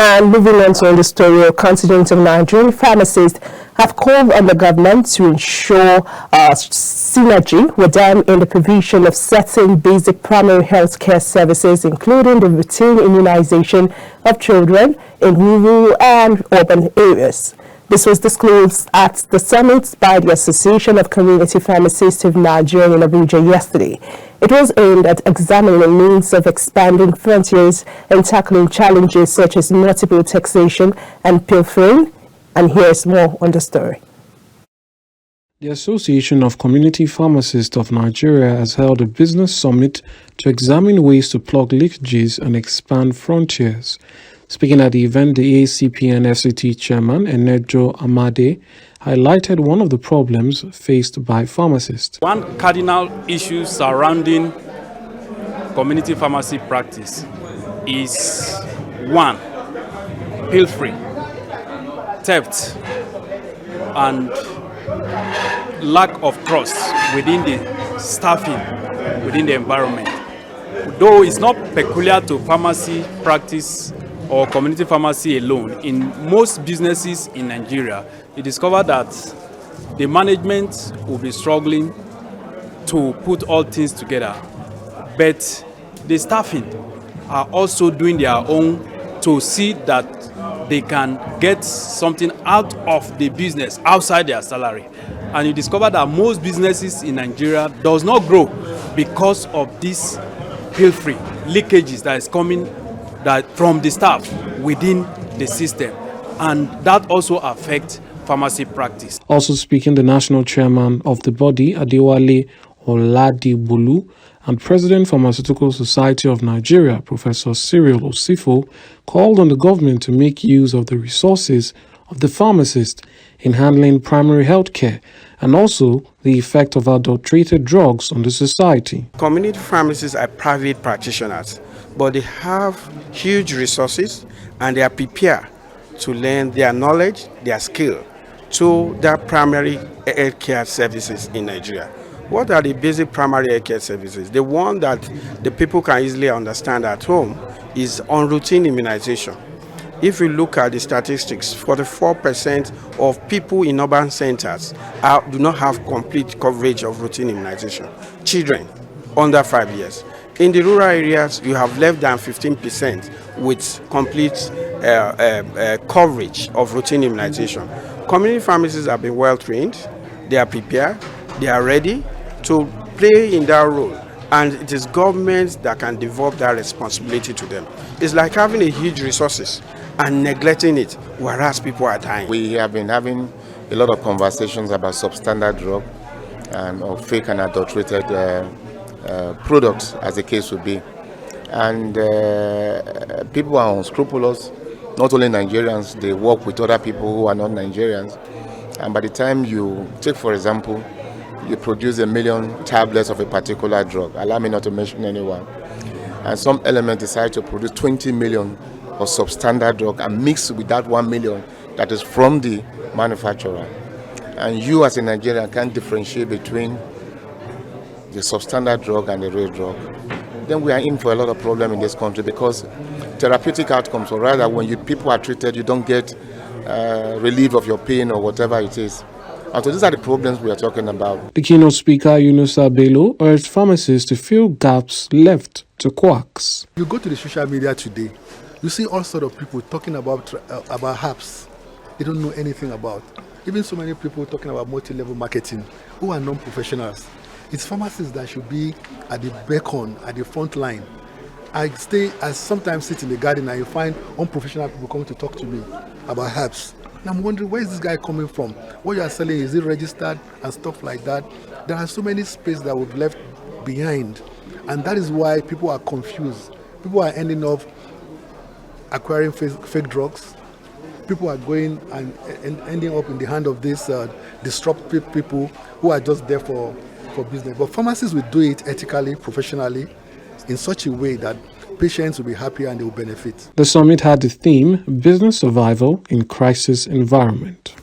And moving on to the story, a contingent of Nigerian pharmacists have called on the government to ensure synergy with them in the provision of certain basic primary health care services, including the routine immunization of children in rural and urban areas. This was disclosed at the summit by the Association of Community Pharmacists of Nigeria in Abuja yesterday. It was aimed at examining the means of expanding frontiers and tackling challenges such as multiple taxation and pilfering. And here's more on the story. The Association of Community Pharmacists of Nigeria has held a business summit to examine ways to plug leakages and expand frontiers. Speaking at the event, the ACPN FCT chairman, Enejo Amade, highlighted one of the problems faced by pharmacists. One cardinal issue surrounding community pharmacy practice is one, pilfering, theft, and lack of trust within the staffing, within the environment. Though it's not peculiar to pharmacy practice or community pharmacy alone, in most businesses in Nigeria, you discover that the management will be struggling to put all things together. But the staffing are also doing their own to see that they can get something out of the business outside their salary. And you discover that most businesses in Nigeria does not grow because of this pilfering, leakages that is coming from the staff within the system, and that also affects pharmacy practice. Also speaking, the national chairman of the body, Adewale Oladibulu, and President Pharmaceutical Society of Nigeria, Professor Cyril Osifo, called on the government to make use of the resources of the pharmacist in handling primary health care and also the effect of adulterated drugs on the society. Community pharmacists are private practitioners, but they have huge resources and they are prepared to lend their knowledge, their skill to their primary health care services in Nigeria. What are the basic primary health care services? The one that the people can easily understand at home is on routine immunization. If you look at the statistics, 44% of people in urban centers do not have complete coverage of routine immunization. Children under 5 years. In the rural areas, you have less than 15% with complete coverage of routine immunization. Community pharmacists have been well trained, they are prepared, they are ready to play in that role. And it is governments that can devolve that responsibility to them. It's like having a huge resources and neglecting it, whereas people are dying. We have been having a lot of conversations about substandard drug and or fake and adulterated products, as the case would be. And people are unscrupulous, not only Nigerians, they work with other people who are not Nigerians. And by the time you take, for example, you produce 1 million tablets of a particular drug, allow me not to mention anyone, and some element decide to produce 20 million of substandard drug and mix with that 1 million that is from the manufacturer. And you as a Nigerian can't differentiate between the substandard drug and the real drug. Then we are in for a lot of problem in this country because therapeutic outcomes, or rather when people are treated, you don't get relief of your pain or whatever it is. And so these are the problems we are talking about. The keynote speaker, Yunusa Bello, urged pharmacists to fill gaps left to quacks. You go to the social media today, you see all sorts of people talking about herbs they don't know anything about. Even so many people talking about multi-level marketing who are non-professionals. It's pharmacists that should be at the beacon, at the front line. I sometimes sit in the garden and you find unprofessional people coming to talk to me about herbs. And I'm wondering, where is this guy coming from? What you are selling, is it registered and stuff like that? There are so many spaces that we've left behind. And that is why people are confused. People are ending up acquiring fake drugs. People are going and ending up in the hand of these disruptive people who are just there for business. But pharmacists will do it ethically, professionally, in such a way that patients will be happy and they will benefit. The summit had the theme, Business Survival in Crisis Environment.